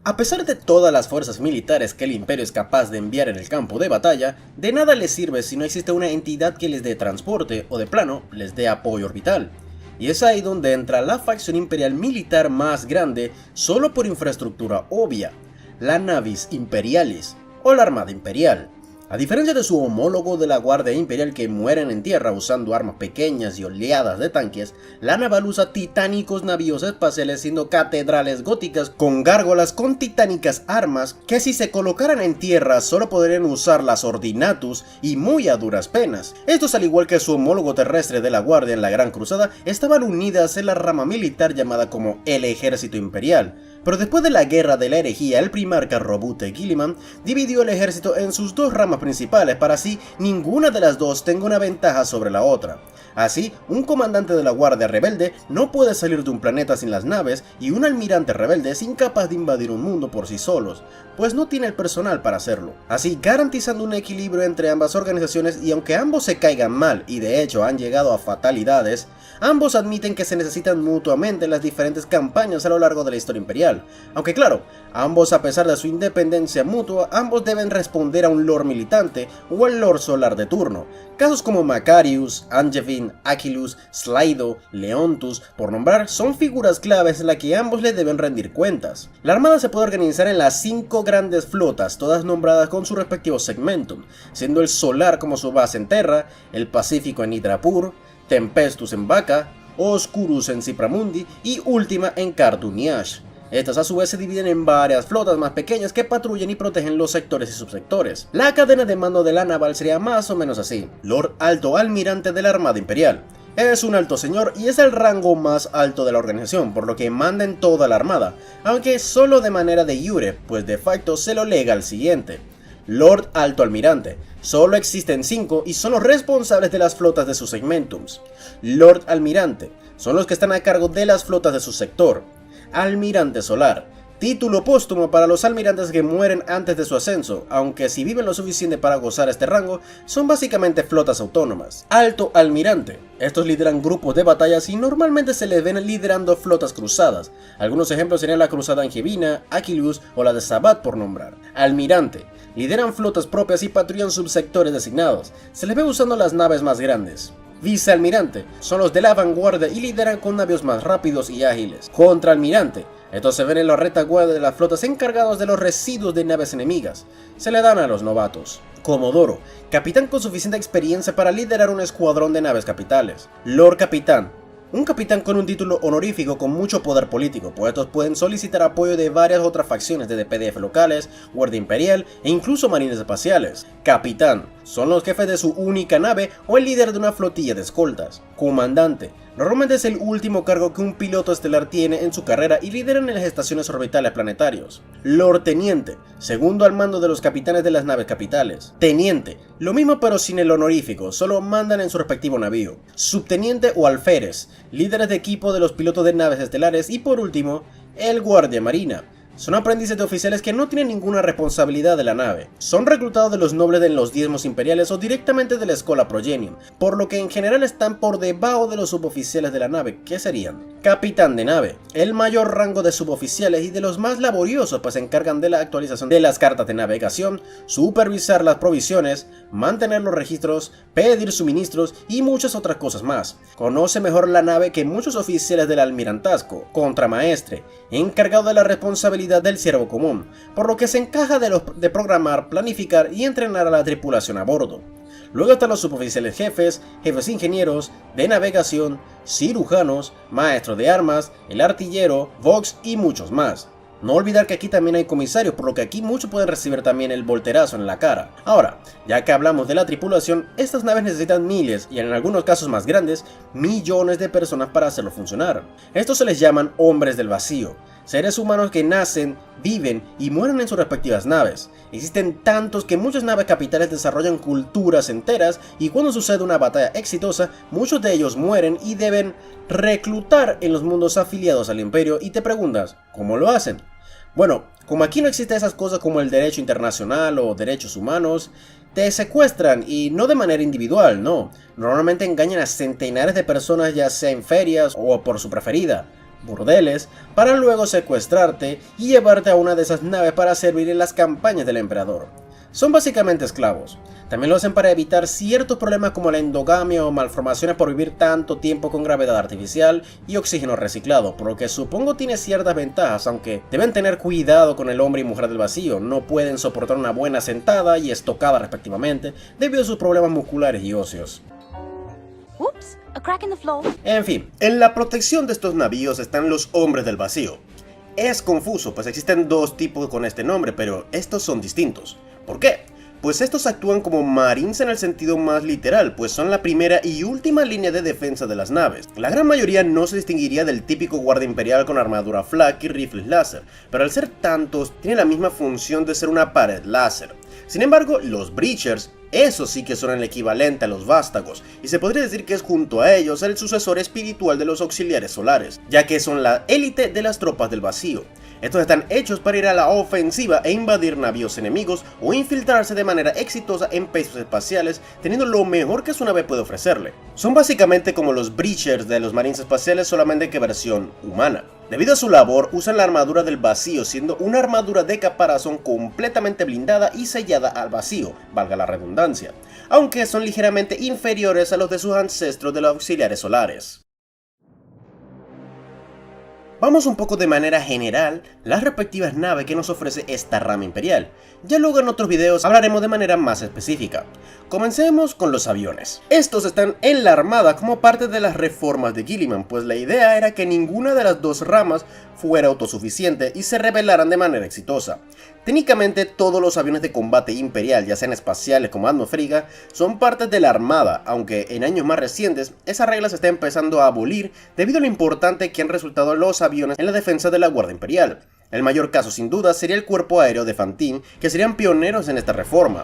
A pesar de todas las fuerzas militares que el Imperio es capaz de enviar en el campo de batalla, de nada les sirve si no existe una entidad que les dé transporte o de plano les dé apoyo orbital. Y es ahí donde entra la facción imperial militar más grande solo por infraestructura obvia, la Navis Imperialis o la Armada Imperial. A diferencia de su homólogo de la Guardia Imperial que mueren en tierra usando armas pequeñas y oleadas de tanques, la naval usa titánicos navíos espaciales siendo catedrales góticas con gárgolas con titánicas armas que si se colocaran en tierra solo podrían usar las Ordinatus y muy a duras penas. Estos, al igual que su homólogo terrestre de la Guardia en la Gran Cruzada, estaban unidas en la rama militar llamada como el Ejército Imperial. Pero después de la Guerra de la Herejía, el primarca Roboute Guilliman dividió el ejército en sus dos ramas principales para así ninguna de las dos tenga una ventaja sobre la otra. Así, un comandante de la Guardia Rebelde no puede salir de un planeta sin las naves y un almirante rebelde es incapaz de invadir un mundo por sí solos, pues no tiene el personal para hacerlo. Así, garantizando un equilibrio entre ambas organizaciones y aunque ambos se caigan mal y de hecho han llegado a fatalidades, ambos admiten que se necesitan mutuamente en las diferentes campañas a lo largo de la historia imperial. Aunque claro, ambos a pesar de su independencia mutua, ambos deben responder a un Lord militante o al Lord solar de turno. Casos como Macarius, Angevin, Aquilus, Slido, Leontus, por nombrar, son figuras claves en las que ambos le deben rendir cuentas. La armada se puede organizar en las 5 grandes flotas, todas nombradas con su respectivo segmentum, siendo el solar como su base en Terra, el Pacífico en Hydrapur, Tempestus en Vaca, Oscurus en Cipramundi y Última en Cartuniash. Estas a su vez se dividen en varias flotas más pequeñas que patrullan y protegen los sectores y subsectores. La cadena de mando de la naval sería más o menos así: Lord Alto Almirante de la Armada Imperial. Es un alto señor y es el rango más alto de la organización, por lo que manda en toda la armada, aunque solo de manera de iure, pues de facto se lo lega al siguiente. Lord Alto Almirante. Solo existen 5 y son los responsables de las flotas de sus segmentums. Lord Almirante. Son los que están a cargo de las flotas de su sector. Almirante Solar. Título póstumo para los almirantes que mueren antes de su ascenso, aunque si viven lo suficiente para gozar este rango, son básicamente flotas autónomas. Alto Almirante. Estos lideran grupos de batallas y normalmente se les ven liderando flotas cruzadas. Algunos ejemplos serían la cruzada Angevina, Aquilus o la de Sabbat por nombrar. Almirante. Lideran flotas propias y patrullan subsectores designados. Se les ve usando las naves más grandes. Vicealmirante. Son los de la vanguardia y lideran con navíos más rápidos y ágiles. Contraalmirante. Estos se ven en la retaguardia de las flotas encargados de los residuos de naves enemigas. Se le dan a los novatos. Comodoro. Capitán con suficiente experiencia para liderar un escuadrón de naves capitales. Lord Capitán. Un capitán con un título honorífico con mucho poder político, pues estos pueden solicitar apoyo de varias otras facciones de DPDF locales, Guardia Imperial e incluso marines espaciales. Capitán. Son los jefes de su única nave o el líder de una flotilla de escoltas. Comandante. Normalmente es el último cargo que un piloto estelar tiene en su carrera y lideran en las estaciones orbitales planetarios. Lord Teniente. Segundo al mando de los capitanes de las naves capitales. Teniente. Lo mismo pero sin el honorífico, solo mandan en su respectivo navío. Subteniente o alférez. Líderes de equipo de los pilotos de naves estelares y por último, el Guardia Marina. Son aprendices de oficiales que no tienen ninguna responsabilidad de la nave. Son reclutados de los nobles de los diezmos imperiales o directamente de la Escola Progenium, por lo que en general están por debajo de los suboficiales de la nave, que serían Capitán de nave, el mayor rango de suboficiales y de los más laboriosos, pues se encargan de la actualización de las cartas de navegación, supervisar las provisiones, mantener los registros, pedir suministros y muchas otras cosas más. Conoce mejor la nave que muchos oficiales del almirantazgo. Contramaestre, encargado de la responsabilidad del siervo común, por lo que se encarga de programar, planificar y entrenar a la tripulación a bordo. Luego están los suboficiales jefes, jefes ingenieros, de navegación, cirujanos, maestros de armas, el artillero, Vox y muchos más. No olvidar que aquí también hay comisarios, por lo que aquí muchos pueden recibir también el volterazo en la cara. Ahora, ya que hablamos de la tripulación, estas naves necesitan miles, y en algunos casos más grandes, millones de personas para hacerlo funcionar. Estos se les llaman hombres del vacío. Seres humanos que nacen, viven y mueren en sus respectivas naves. Existen tantos que muchas naves capitales desarrollan culturas enteras y cuando sucede una batalla exitosa, muchos de ellos mueren y deben reclutar en los mundos afiliados al imperio y te preguntas, ¿cómo lo hacen? Bueno, como aquí no existen esas cosas como el derecho internacional o derechos humanos, te secuestran y no de manera individual, no. Normalmente engañan a centenares de personas ya sea en ferias o por su preferida. burdeles, para luego secuestrarte y llevarte a una de esas naves para servir en las campañas del emperador. Son básicamente esclavos. También lo hacen para evitar ciertos problemas como la endogamia o malformaciones por vivir tanto tiempo con gravedad artificial y oxígeno reciclado, por lo que supongo tiene ciertas ventajas, aunque deben tener cuidado con el hombre y mujer del vacío, no pueden soportar una buena sentada y estocada respectivamente debido a sus problemas musculares y óseos. Whoops, a crack in the floor. En fin, en la protección de estos navíos están los hombres del vacío. Es confuso, pues existen dos tipos con este nombre, pero estos son distintos. ¿Por qué? Pues estos actúan como marines en el sentido más literal, pues son la primera y última línea de defensa de las naves. La gran mayoría no se distinguiría del típico guardia imperial con armadura flak y rifles láser, pero al ser tantos, tiene la misma función de ser una pared láser. Sin embargo, los Breachers, esos sí que son el equivalente a los vástagos, y se podría decir que es junto a ellos el sucesor espiritual de los auxiliares solares, ya que son la élite de las tropas del vacío. Estos están hechos para ir a la ofensiva e invadir navíos enemigos o infiltrarse de manera exitosa en peces espaciales, teniendo lo mejor que su nave puede ofrecerle. Son básicamente como los Breachers de los marines espaciales, solamente que versión humana. Debido a su labor, usan la armadura del vacío, siendo una armadura de caparazón completamente blindada y sellada al vacío, valga la redundancia, aunque son ligeramente inferiores a los de sus ancestros de los auxiliares solares. Vamos un poco de manera general las respectivas naves que nos ofrece esta rama imperial. Ya luego en otros videos hablaremos de manera más específica. Comencemos con los aviones. Estos están en la armada como parte de las reformas de Guilliman, pues la idea era que ninguna de las dos ramas fuera autosuficiente y se revelaran de manera exitosa. Técnicamente todos los aviones de combate imperial, ya sean espaciales como atmosférica, son partes de la armada, aunque en años más recientes esa regla se está empezando a abolir debido a lo importante que han resultado los aviones en la defensa de la Guardia Imperial. El mayor caso sin duda sería el cuerpo aéreo de Fantine, que serían pioneros en esta reforma.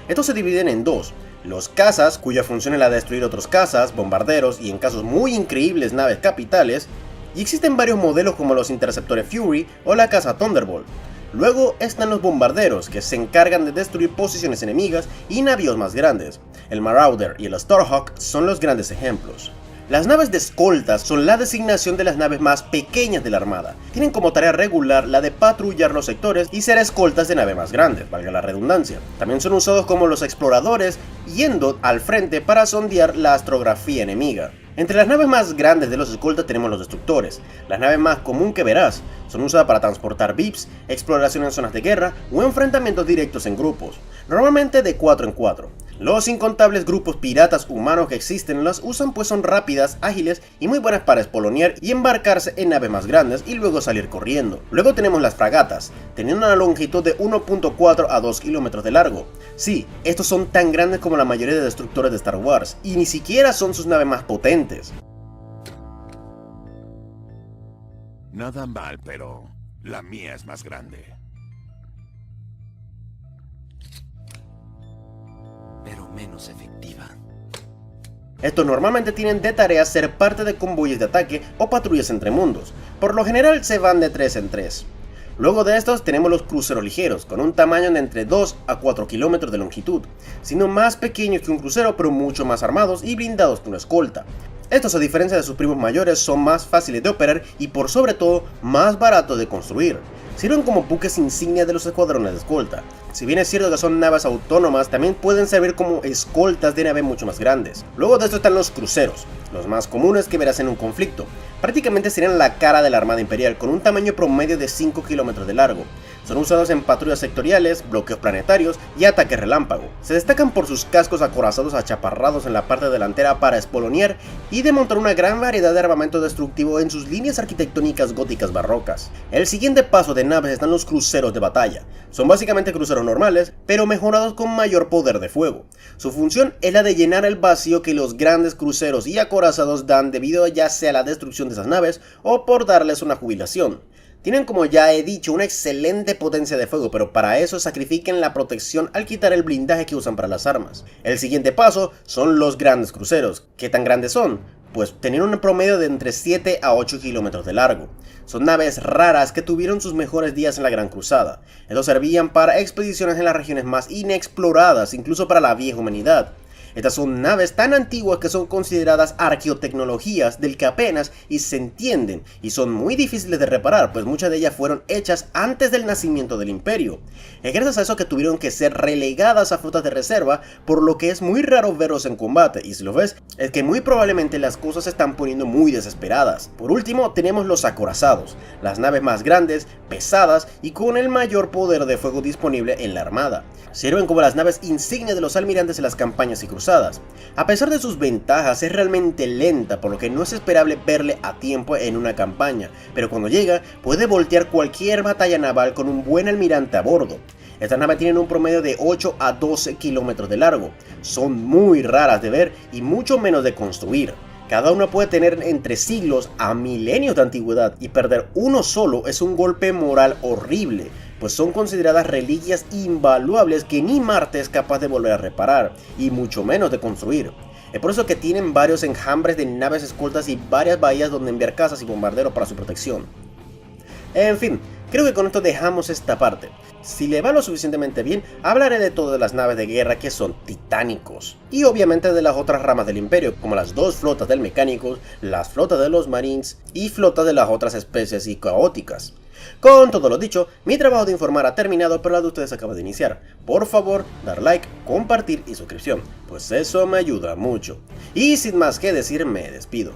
Estos se dividen en dos: los cazas, cuya función es la de destruir otros cazas, bombarderos y en casos muy increíbles naves capitales, y existen varios modelos como los interceptores Fury o la caza Thunderbolt. Luego están los bombarderos, que se encargan de destruir posiciones enemigas y navíos más grandes. El Marauder y el Starhawk son los grandes ejemplos. Las naves de escoltas son la designación de las naves más pequeñas de la armada. Tienen como tarea regular la de patrullar los sectores y ser escoltas de naves más grandes, valga la redundancia. También son usados como los exploradores, yendo al frente para sondear la astrografía enemiga. Entre las naves más grandes de los escoltas tenemos los destructores. Las naves más común que verás son usadas para transportar VIPs, exploración en zonas de guerra o enfrentamientos directos en grupos, normalmente de 4 en 4. Los incontables grupos piratas humanos que existen las usan pues son rápidas, ágiles y muy buenas para espolonear y embarcarse en naves más grandes y luego salir corriendo. Luego tenemos las fragatas, teniendo una longitud de 1.4 a 2 kilómetros de largo. Sí, estos son tan grandes como la mayoría de destructores de Star Wars y ni siquiera son sus naves más potentes. Nada mal, pero la mía es más grande. Pero menos efectiva. Estos normalmente tienen de tarea ser parte de convoyes de ataque o patrullas entre mundos. Por lo general se van de 3 en 3. Luego de estos tenemos los cruceros ligeros, con un tamaño de entre 2 a 4 kilómetros de longitud, siendo más pequeños que un crucero pero mucho más armados y blindados que una escolta. Estos, a diferencia de sus primos mayores, son más fáciles de operar y por sobre todo más baratos de construir. Sirven como buques insignia de los escuadrones de escolta. Si bien es cierto que son naves autónomas, también pueden servir como escoltas de naves mucho más grandes. Luego de esto están los cruceros, los más comunes que verás en un conflicto. Prácticamente serían la cara de la Armada Imperial, con un tamaño promedio de 5 kilómetros de largo. Son usados en patrullas sectoriales, bloqueos planetarios y ataques relámpago. Se destacan por sus cascos acorazados achaparrados en la parte delantera para espolonear y de montar una gran variedad de armamento destructivo en sus líneas arquitectónicas góticas barrocas. El siguiente paso de naves están los cruceros de batalla. Son básicamente cruceros normales, pero mejorados con mayor poder de fuego. Su función es la de llenar el vacío que los grandes cruceros y acorazados dan debido ya sea a la destrucción de esas naves o por darles una jubilación. Tienen, como ya he dicho, una excelente potencia de fuego, pero para eso sacrifiquen la protección al quitar el blindaje que usan para las armas. El siguiente paso son los grandes cruceros. ¿Qué tan grandes son? Pues tenían un promedio de entre 7 a 8 kilómetros de largo. Son naves raras que tuvieron sus mejores días en la Gran Cruzada. Estos servían para expediciones en las regiones más inexploradas, incluso para la vieja humanidad. Estas son naves tan antiguas que son consideradas arqueotecnologías del que apenas y se entienden y son muy difíciles de reparar, pues muchas de ellas fueron hechas antes del nacimiento del Imperio. Es gracias a eso que tuvieron que ser relegadas a flotas de reserva, por lo que es muy raro verlos en combate, y si lo ves, es que muy probablemente las cosas se están poniendo muy desesperadas. Por último, tenemos los acorazados, las naves más grandes, pesadas y con el mayor poder de fuego disponible en la armada. Sirven como las naves insignia de los almirantes en las campañas y cruzadas. A pesar de sus ventajas, es realmente lenta, por lo que no es esperable verle a tiempo en una campaña, pero cuando llega, puede voltear cualquier batalla naval con un buen almirante a bordo. Estas naves tienen un promedio de 8 a 12 kilómetros de largo, son muy raras de ver y mucho menos de construir. Cada una puede tener entre siglos a milenios de antigüedad y perder uno solo es un golpe moral horrible, pues son consideradas reliquias invaluables que ni Marte es capaz de volver a reparar, y mucho menos de construir. Es por eso que tienen varios enjambres de naves escoltas y varias bahías donde enviar cazas y bombarderos para su protección. En fin, creo que con esto dejamos esta parte. Si le va lo suficientemente bien, hablaré de todas las naves de guerra que son titánicos. Y obviamente de las otras ramas del Imperio, como las dos flotas del Mecánicos, las flotas de los Marines y flotas de las otras especies y caóticas. Con todo lo dicho, mi trabajo de informar ha terminado, pero la de ustedes acaba de iniciar. Por favor, dar like, compartir y suscripción, pues eso me ayuda mucho. Y sin más que decir, me despido.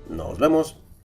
Nos vemos.